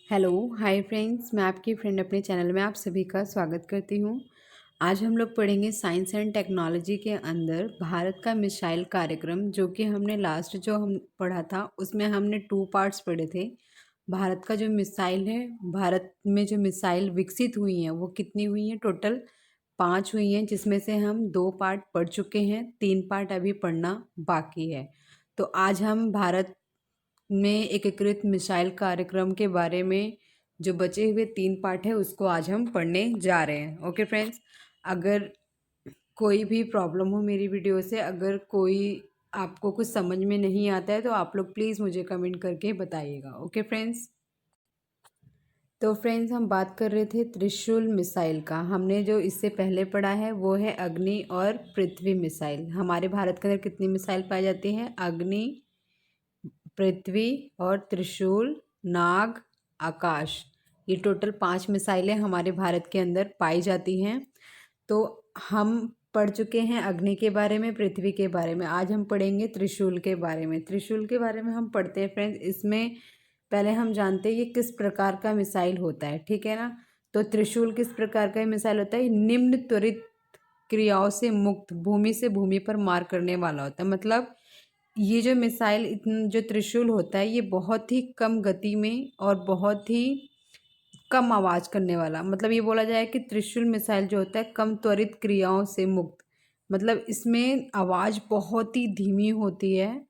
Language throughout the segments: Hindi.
हेलो हाय फ्रेंड्स, मैं आपकी फ्रेंड अपने चैनल में आप सभी का स्वागत करती हूँ। आज हम लोग पढ़ेंगे साइंस एंड टेक्नोलॉजी के अंदर भारत का मिसाइल कार्यक्रम, जो कि हमने लास्ट जो हम पढ़ा था उसमें हमने 2 पार्ट्स पढ़े थे। भारत का जो मिसाइल है, भारत में जो मिसाइल विकसित हुई हैं वो कितनी हुई हैं? टोटल 5 हुई हैं, जिसमें से हम 2 पार्ट पढ़ चुके हैं, 3 पार्ट अभी पढ़ना बाकी है। तो आज हम भारत में एकीकृत मिसाइल कार्यक्रम के बारे में जो बचे हुए 3 पार्ट है उसको आज हम पढ़ने जा रहे हैं। ओके फ्रेंड्स, अगर कोई भी प्रॉब्लम हो मेरी वीडियो से, अगर कोई आपको कुछ समझ में नहीं आता है तो आप लोग प्लीज़ मुझे कमेंट करके बताइएगा। ओके फ्रेंड्स, तो फ्रेंड्स हम बात कर रहे थे त्रिशूल मिसाइल का। हमने जो इससे पहले पढ़ा है वो है अग्नि और पृथ्वी मिसाइल। हमारे भारत के अंदर कितनी मिसाइल पाई जाती हैं? अग्नि, पृथ्वी और त्रिशूल, नाग, आकाश। ये टोटल 5 मिसाइलें हमारे भारत के अंदर पाई जाती हैं। तो हम पढ़ चुके हैं अग्नि के बारे में, पृथ्वी के बारे में। आज हम पढ़ेंगे त्रिशूल के बारे में। त्रिशूल के बारे में हम पढ़ते हैं फ्रेंड्स। इसमें पहले हम जानते हैं ये किस प्रकार का मिसाइल होता है, ठीक है ना। तो त्रिशूल किस प्रकार का मिसाइल होता है? निम्न त्वरित क्रियाओं से मुक्त भूमि से भूमि पर मार करने वाला होता है। मतलब ये जो मिसाइल जो त्रिशूल होता है ये बहुत ही कम गति में और बहुत ही कम आवाज़ करने वाला, मतलब ये बोला जाए कि त्रिशूल मिसाइल जो होता है कम त्वरित क्रियाओं से मुक्त, मतलब इसमें आवाज़ बहुत ही धीमी होती है।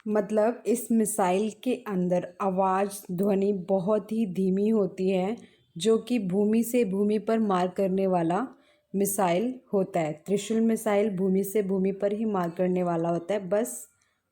मतलब इस मिसाइल के अंदर आवाज़ ध्वनि बहुत ही धीमी होती है, जो कि भूमि से भूमि पर मार करने वाला मिसाइल होता है। त्रिशूल मिसाइल भूमि से भूमि पर ही मार करने वाला होता है, बस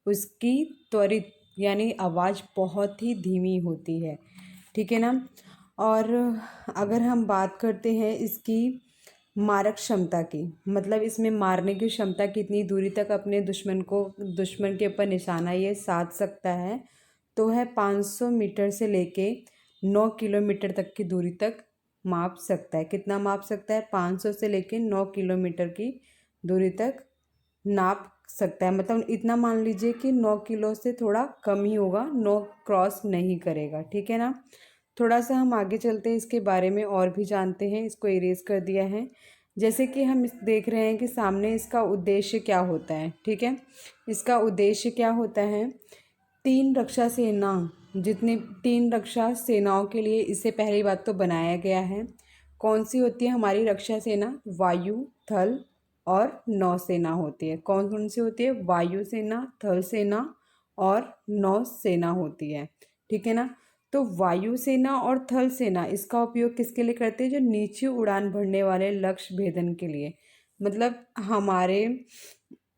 उसकी त्वरित यानी आवाज़ बहुत ही धीमी होती है, ठीक है ना। और अगर हम बात करते हैं इसकी मारक क्षमता की, मतलब इसमें मारने की क्षमता कितनी दूरी तक अपने दुश्मन के ऊपर निशाना ये साध सकता है, तो है 500 मीटर से लेके 9 किलोमीटर तक की दूरी तक माप सकता है। कितना माप सकता है? 500 से लेके 9 किलोमीटर की दूरी तक नाप सकता है। मतलब इतना मान लीजिए कि 9 किलो से थोड़ा कम ही होगा, 9 क्रॉस नहीं करेगा, ठीक है ना। थोड़ा सा हम आगे चलते हैं, इसके बारे में और भी जानते हैं। इसको इरेज कर दिया है। जैसे कि हम देख रहे हैं कि सामने इसका उद्देश्य क्या होता है, ठीक है। इसका उद्देश्य क्या होता है? तीन रक्षा सेना जितने 3 रक्षा सेनाओं के लिए इसे पहली बात तो बनाया गया है। कौन सी होती है हमारी रक्षा सेना? वायु, थल और नौसेना होती है। कौन कौन सी होती है? वायुसेना, थल सेना और नौसेना होती है, ठीक है ना। तो वायुसेना और थल सेना इसका उपयोग किसके लिए करते हैं? जो नीचे उड़ान भरने वाले लक्ष्य भेदन के लिए। मतलब हमारे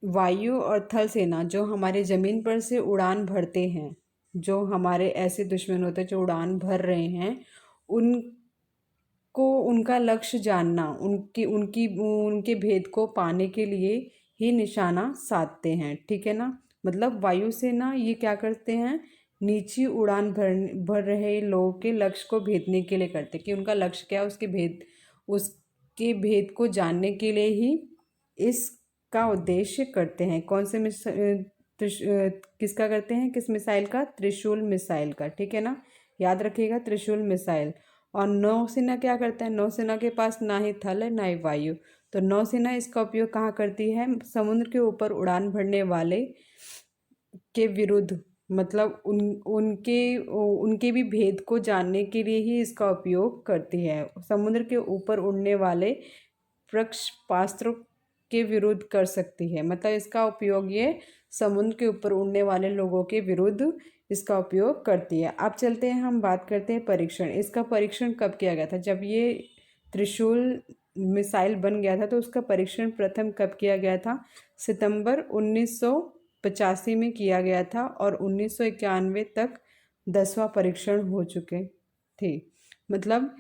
वायु और थल सेना जो हमारे ज़मीन पर से उड़ान भरते हैं, जो हमारे ऐसे दुश्मन होते हैं जो उड़ान भर रहे हैं, उनको उनका लक्ष्य जानना, उनकी उनकी उनके भेद को पाने के लिए ही निशाना साधते हैं, ठीक है ना। मतलब वायुसेना ये क्या करते हैं? नीची उड़ान भर रहे लोगों के लक्ष्य को भेदने के लिए करते, कि उनका लक्ष्य क्या है, उसके भेद को जानने के लिए ही इसका उद्देश्य करते हैं। कौन से किसका करते हैं? किस मिसाइल का? त्रिशूल मिसाइल का, ठीक है ना। याद रखिएगा, त्रिशूल मिसाइल। और नौसेना क्या करता है? नौसेना के पास ना ही थल है ना ही वायु, तो नौसेना इसका उपयोग कहाँ करती है? समुद्र के ऊपर उड़ान भरने वाले के विरुद्ध, मतलब उनके भी भेद को जानने के लिए ही इसका उपयोग करती है। समुद्र के ऊपर उड़ने वाले प्रक्षेपास्त्रों के विरुद्ध कर सकती है। मतलब इसका उपयोग ये समुद्र के ऊपर उड़ने वाले लोगों के विरुद्ध इसका उपयोग करती है। अब चलते हैं, हम बात करते हैं परीक्षण। इसका परीक्षण कब किया गया था? जब ये त्रिशूल मिसाइल बन गया था तो उसका परीक्षण प्रथम कब किया गया था? सितंबर 1985 में किया गया था, और 1991 तक 10वां परीक्षण हो चुके थे। मतलब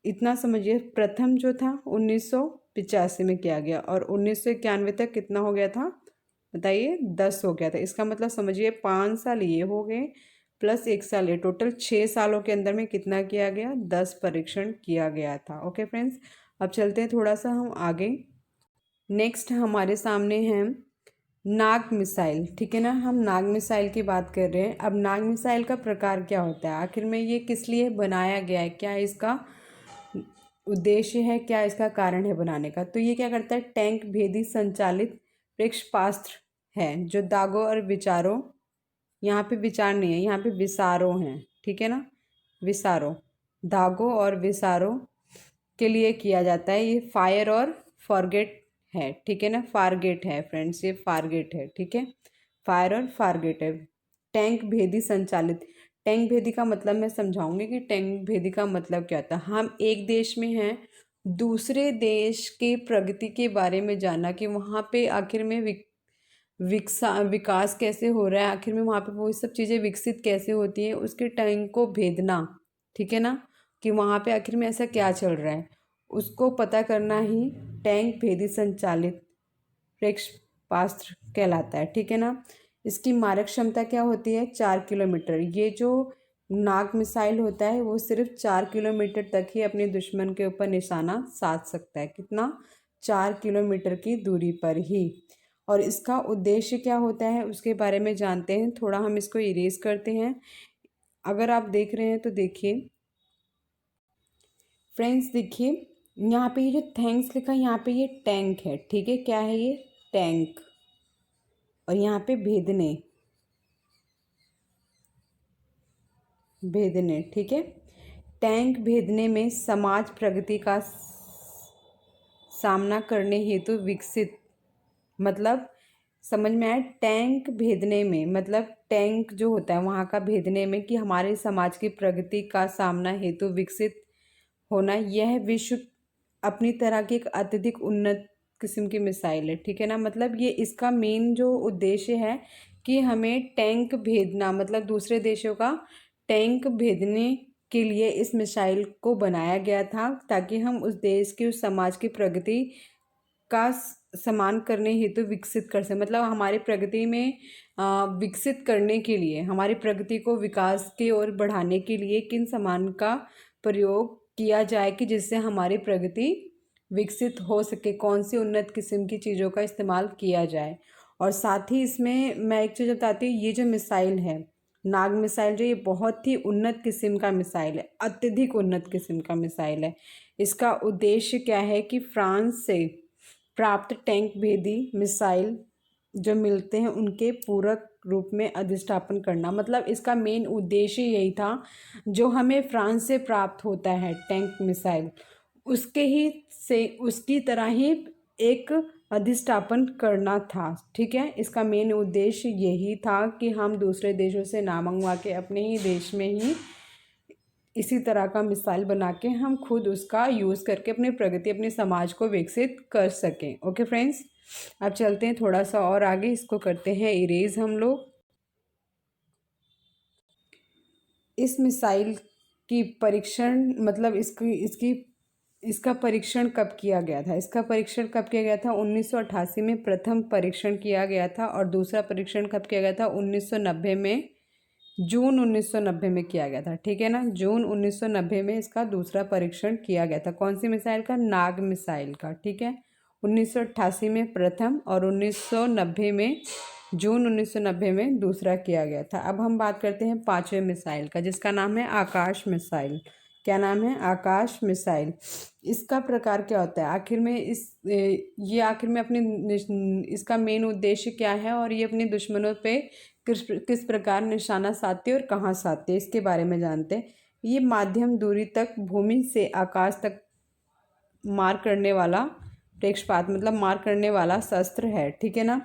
इतना समझिए, प्रथम जो था 1985 में किया गया, और 1991 तक कितना हो गया था बताइए? 10 हो गया था। इसका मतलब समझिए 5 साल ये हो गए प्लस 1 साल ये, टोटल 6 सालों के अंदर में कितना किया गया? 10 परीक्षण किया गया था। ओके फ्रेंड्स, अब चलते हैं थोड़ा सा हम आगे। नेक्स्ट हमारे सामने है नाग मिसाइल, ठीक है ना, हम नाग मिसाइल की बात कर रहे हैं। अब नाग मिसाइल का प्रकार क्या होता है, आखिर में ये किस लिए बनाया गया है, क्या इसका उद्देश्य है, क्या इसका कारण है बनाने का। तो ये क्या करता है, टैंक भेदी संचालित प्रक्षेपास्त्र है जो दागों और विचारों, यहाँ पे विचार नहीं है, यहाँ पे विसारों हैं, ठीक है ना, विसारों, दागों और विसारों के लिए किया जाता है। ये फायर और फॉरगेट है, ठीक है ना, फारगेट है फ्रेंड्स, ये फारगेट है, ठीक है, फायर और फारगेट है। टैंक भेदी संचालित, टैंक भेदी का मतलब मैं समझाऊंगी कि टैंक भेदी का मतलब क्या होता है। हम एक देश में हैं, दूसरे देश के प्रगति के बारे में जानना कि वहाँ पे आखिर में विकास कैसे हो रहा है, आखिर में वहाँ पे वो सब चीज़ें विकसित कैसे होती हैं, उसके टैंक को भेदना, ठीक है ना, कि वहाँ पे आखिर में ऐसा क्या चल रहा है, उसको पता करना ही टैंक भेदी संचालित प्रक्षेपास्त्र कहलाता है, ठीक है ना। इसकी मारक क्षमता क्या होती है, 4 किलोमीटर। ये जो नाग मिसाइल होता है वो सिर्फ 4 किलोमीटर तक ही अपने दुश्मन के ऊपर निशाना साध सकता है, कितना, 4 किलोमीटर की दूरी पर ही। और इसका उद्देश्य क्या होता है उसके बारे में जानते हैं, थोड़ा हम इसको इरेज करते हैं। अगर आप देख रहे हैं तो देखिए फ्रेंड्स, देखिए यहाँ पे ये जो थैंक्स लिखा है, यहाँ पे ये टैंक है, ठीक है, क्या है ये, टैंक, और यहाँ पे भेदने, भेदने, ठीक है। टैंक भेदने में समाज प्रगति का सामना करने हेतु विकसित, मतलब समझ में आया, टैंक भेदने में मतलब टैंक जो होता है वहाँ का भेदने में कि हमारे समाज की प्रगति का सामना हेतु विकसित होना, यह विश्व अपनी तरह की एक अत्यधिक उन्नत किस्म की मिसाइल है, ठीक है ना। मतलब ये इसका मेन जो उद्देश्य है कि हमें टैंक भेदना, मतलब दूसरे देशों का टैंक भेदने के लिए इस मिसाइल को बनाया गया था, ताकि हम उस देश की, उस समाज की प्रगति का समान करने हेतु विकसित कर सकें। मतलब हमारी प्रगति में विकसित करने के लिए, हमारी प्रगति को विकास की ओर बढ़ाने के लिए किन सामान का प्रयोग किया जाए कि जिससे हमारी प्रगति विकसित हो सके, कौन सी उन्नत किस्म की चीज़ों का इस्तेमाल किया जाए। और साथ ही इसमें मैं एक चीज़ बताती हूँ, ये जो मिसाइल है नाग मिसाइल, जो ये बहुत ही उन्नत किस्म का मिसाइल है, अत्यधिक उन्नत किस्म का मिसाइल है। इसका उद्देश्य क्या है कि फ्रांस से प्राप्त टैंक भेदी मिसाइल जो मिलते हैं उनके पूरक रूप में अधिष्ठापन करना, मतलब इसका मेन उद्देश्य यही था, जो हमें फ्रांस से प्राप्त होता है टैंक मिसाइल, उसके ही से उसकी तरह ही एक अधिष्ठापन करना था, ठीक है। इसका मेन उद्देश्य यही था कि हम दूसरे देशों से ना मंगवा के अपने ही देश में ही इसी तरह का मिसाइल बना के हम खुद उसका यूज़ करके अपनी प्रगति, अपने समाज को विकसित कर सकें। ओके फ्रेंड्स, अब चलते हैं थोड़ा सा और आगे, इसको करते हैं इरेज हम लोग। इस मिसाइल की परीक्षण, मतलब इसका परीक्षण कब किया गया था, इसका परीक्षण कब किया गया था, 1988 में प्रथम परीक्षण किया गया था, और दूसरा परीक्षण कब किया गया था, 1990 में, जून 1990 में किया गया था, ठीक है ना। जून 1990 में इसका दूसरा परीक्षण किया गया था, कौन सी मिसाइल का, नाग मिसाइल का, ठीक है। 1988 में प्रथम और 1990 में, जून 1990 में दूसरा किया गया था। अब हम बात करते हैं पांचवें मिसाइल का, जिसका नाम है आकाश मिसाइल। क्या नाम है, आकाश मिसाइल। इसका प्रकार क्या होता है, आखिर में ये आखिर में इसका मेन उद्देश्य क्या है, और ये अपने दुश्मनों पे किस प्रकार निशाना साधते और कहाँ साधते हैं, इसके बारे में जानते हैं। ये माध्यम दूरी तक भूमि से आकाश तक मार करने वाला प्रक्षेपात, मतलब मार करने वाला शस्त्र है, ठीक है ना।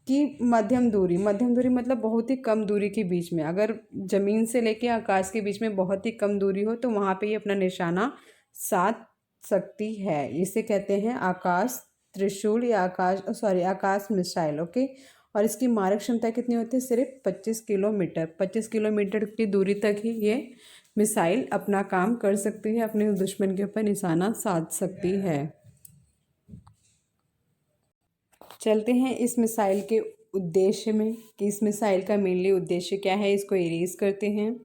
कि मध्यम दूरी, मध्यम दूरी मतलब बहुत ही कम दूरी के बीच में, अगर ज़मीन से लेके आकाश के बीच में बहुत ही कम दूरी हो तो वहाँ पे ये अपना निशाना साध सकती है। इसे कहते हैं आकाश त्रिशूल या आकाश मिसाइल। ओके, और इसकी मारक क्षमता कितनी होती है, सिर्फ 25 किलोमीटर, 25 किलोमीटर की दूरी तक ही ये मिसाइल अपना काम कर सकती है, अपने दुश्मन के ऊपर निशाना साध सकती है। चलते हैं इस मिसाइल के उद्देश्य में कि इस मिसाइल का मेनली उद्देश्य क्या है, इसको इरेज करते हैं।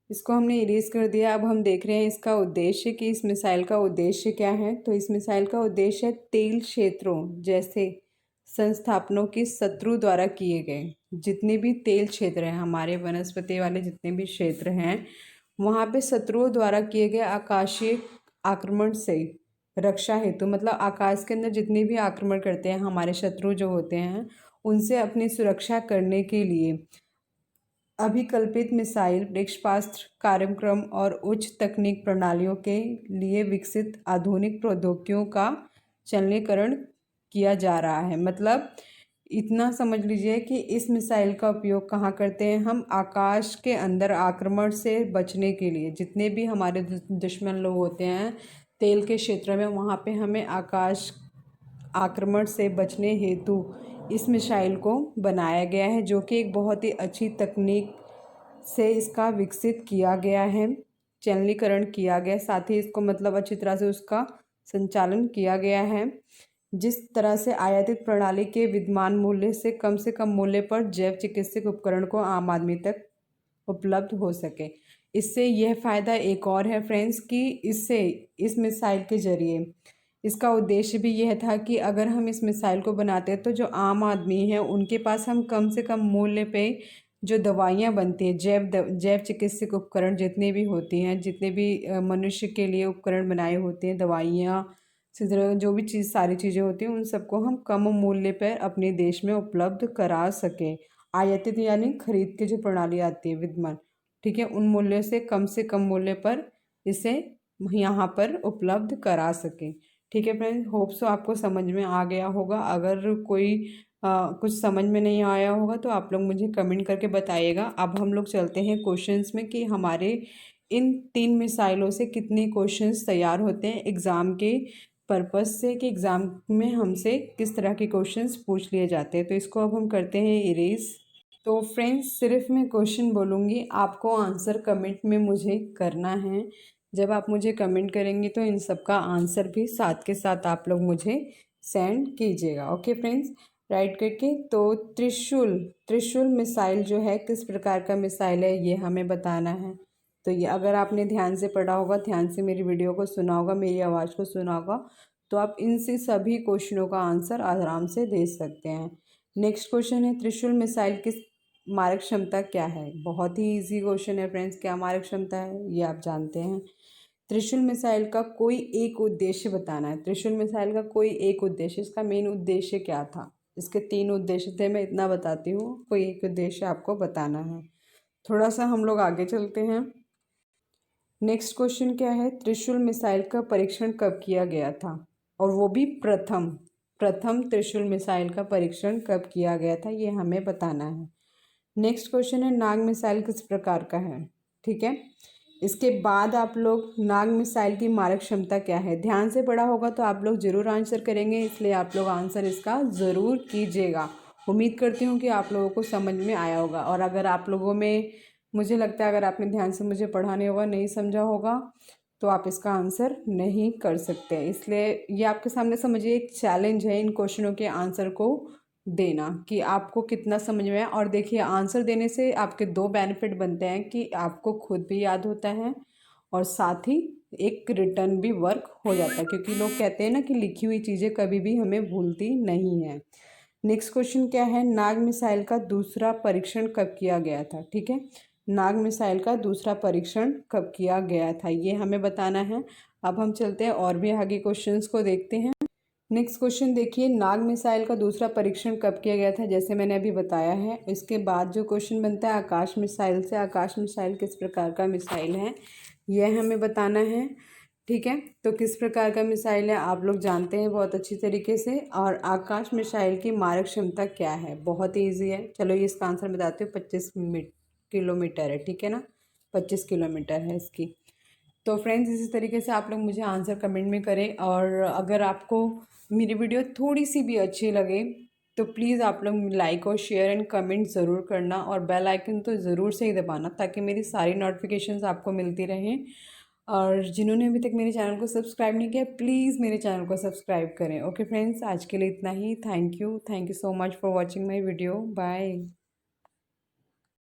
इसको हमने इरेज कर दिया। अब हम देख रहे हैं इसका उद्देश्य कि इस मिसाइल का उद्देश्य क्या है। तो इस मिसाइल का उद्देश्य है तेल क्षेत्रों जैसे संस्थापनों की शत्रु द्वारा किए गए। जितने भी तेल क्षेत्र हैं, हमारे वनस्पति वाले जितने भी क्षेत्र हैं, वहाँ पे शत्रुओं द्वारा किए गए आकाशीय आक्रमण से रक्षा हेतु, मतलब आकाश के अंदर जितने भी आक्रमण करते हैं हमारे शत्रु जो होते हैं, उनसे अपनी सुरक्षा करने के लिए अभिकल्पित मिसाइल, क्षेपणास्त्र कार्यक्रम और उच्च तकनीक प्रणालियों के लिए विकसित आधुनिक प्रौद्योगिकियों का चलनीकरण किया जा रहा है। मतलब इतना समझ लीजिए कि इस मिसाइल का उपयोग कहाँ करते हैं हम, आकाश के अंदर आक्रमण से बचने के लिए। जितने भी हमारे दुश्मन लोग होते हैं तेल के क्षेत्र में, वहाँ पे हमें आकाश आक्रमण से बचने हेतु इस मिसाइल को बनाया गया है, जो कि एक बहुत ही अच्छी तकनीक से इसका विकसित किया गया है, चलनीकरण किया गया, साथ ही इसको मतलब अच्छी तरह से उसका संचालन किया गया है, जिस तरह से आयातित प्रणाली के विद्यमान मूल्य से कम मूल्य पर जैव चिकित्सक उपकरण को आम आदमी तक उपलब्ध हो सके। इससे यह फ़ायदा एक और है फ्रेंड्स कि इससे इस मिसाइल के ज़रिए इसका उद्देश्य भी यह था कि अगर हम इस मिसाइल को बनाते हैं तो जो आम आदमी है उनके पास हम कम से कम मूल्य पे जो दवाइयाँ बनती हैं, जैव चिकित्सक उपकरण जितने भी होती हैं, जितने भी मनुष्य के लिए उपकरण बनाए होते हैं, दवाइयाँ, इसी तरह जो भी सारी चीज़ें होती हैं, उन सबको हम कम मूल्य पर अपने देश में उपलब्ध करा सकें। आयातित यानी खरीद की जो प्रणाली आती है विद्यमान, ठीक है, उन मूल्यों से कम मूल्य पर इसे यहाँ पर उपलब्ध करा सकें। ठीक है फ्रेंड्स, होप सो आपको समझ में आ गया होगा। अगर कोई कुछ समझ में नहीं आया होगा तो आप लोग मुझे कमेंट करके बताइएगा। अब हम लोग चलते हैं क्वेश्चंस में कि हमारे इन 3 मिसाइलों से कितने क्वेश्चंस तैयार होते हैं एग्ज़ाम के पर्पस से, कि एग्ज़ाम में हमसे किस तरह के क्वेश्चंस पूछ लिए जाते हैं। तो इसको अब हम करते हैं इरेज। तो फ्रेंड्स सिर्फ मैं क्वेश्चन बोलूँगी, आपको आंसर कमेंट में मुझे करना है। जब आप मुझे कमेंट करेंगे तो इन सब का आंसर भी साथ के साथ आप लोग मुझे सेंड कीजिएगा। ओके फ्रेंड्स, राइट करके। तो त्रिशूल मिसाइल जो है किस प्रकार का मिसाइल है ये हमें बताना है। तो ये अगर आपने ध्यान से पढ़ा होगा, ध्यान से मेरी वीडियो को सुना होगा, मेरी आवाज़ को सुना होगा, तो आप इनसे सभी क्वेश्चनों का आंसर आराम से दे सकते हैं। नेक्स्ट क्वेश्चन है त्रिशूल मिसाइल किस मारक क्षमता क्या है। बहुत ही इजी क्वेश्चन है फ्रेंड्स, क्या मारक क्षमता है ये आप जानते हैं। त्रिशूल मिसाइल का कोई एक उद्देश्य बताना है। त्रिशूल मिसाइल का कोई एक उद्देश्य, इसका मेन उद्देश्य क्या था। इसके 3 उद्देश्य थे, मैं इतना बताती हूँ, कोई एक उद्देश्य आपको बताना है। थोड़ा सा हम लोग आगे चलते हैं। नेक्स्ट क्वेश्चन क्या है, त्रिशूल मिसाइल का परीक्षण कब किया गया था, और वो भी प्रथम त्रिशूल मिसाइल का परीक्षण कब किया गया था ये हमें बताना है। नेक्स्ट क्वेश्चन है नाग मिसाइल किस प्रकार का है। ठीक है, इसके बाद आप लोग नाग मिसाइल की मारक क्षमता क्या है, ध्यान से पढ़ा होगा तो आप लोग ज़रूर आंसर करेंगे, इसलिए आप लोग आंसर इसका ज़रूर कीजिएगा। उम्मीद करती हूँ कि आप लोगों को समझ में आया होगा। और अगर आप लोगों में, मुझे लगता है अगर आपने ध्यान से मुझे पढ़ा नहीं होगा, नहीं समझा होगा, तो आप इसका आंसर नहीं कर सकते। इसलिए ये आपके सामने समझिए एक चैलेंज है इन क्वेश्चनों के आंसर को देना, कि आपको कितना समझ में आया। और देखिए आंसर देने से आपके 2 बेनिफिट बनते हैं, कि आपको खुद भी याद होता है और साथ ही एक रिटर्न भी वर्क हो जाता है, क्योंकि लोग कहते हैं ना कि लिखी हुई चीज़ें कभी भी हमें भूलती नहीं है। नेक्स्ट क्वेश्चन क्या है, नाग मिसाइल का दूसरा परीक्षण कब किया गया था। ठीक है, नाग मिसाइल का दूसरा परीक्षण कब किया गया था ये हमें बताना है। अब हम चलते हैं और भी आगे क्वेश्चंस को देखते हैं। नेक्स्ट क्वेश्चन देखिए, नाग मिसाइल का दूसरा परीक्षण कब किया गया था, जैसे मैंने अभी बताया है। इसके बाद जो क्वेश्चन बनता है आकाश मिसाइल से, आकाश मिसाइल किस प्रकार का मिसाइल है यह हमें बताना है। ठीक है, तो किस प्रकार का मिसाइल है आप लोग जानते हैं बहुत अच्छी तरीके से। और आकाश मिसाइल की मारक क्षमता क्या है, बहुत ही ईजी है। चलो ये इसका आंसर बताते हो, 25 किलोमीटर है। ठीक है ना, 25 किलोमीटर है इसकी। तो फ्रेंड्स इसी तरीके से आप लोग मुझे आंसर कमेंट में करें। और अगर आपको मेरी वीडियो थोड़ी सी भी अच्छी लगे तो प्लीज़ आप लोग लाइक और शेयर एंड कमेंट ज़रूर करना, और बेल आइकन तो ज़रूर से ही दबाना, ताकि मेरी सारी नोटिफिकेशंस आपको मिलती रहें। और जिन्होंने अभी तक मेरे चैनल को सब्सक्राइब नहीं किया, प्लीज़ मेरे चैनल को सब्सक्राइब करें। ओके फ्रेंड्स, आज के लिए इतना ही। Thank you so much for watching my video. Bye.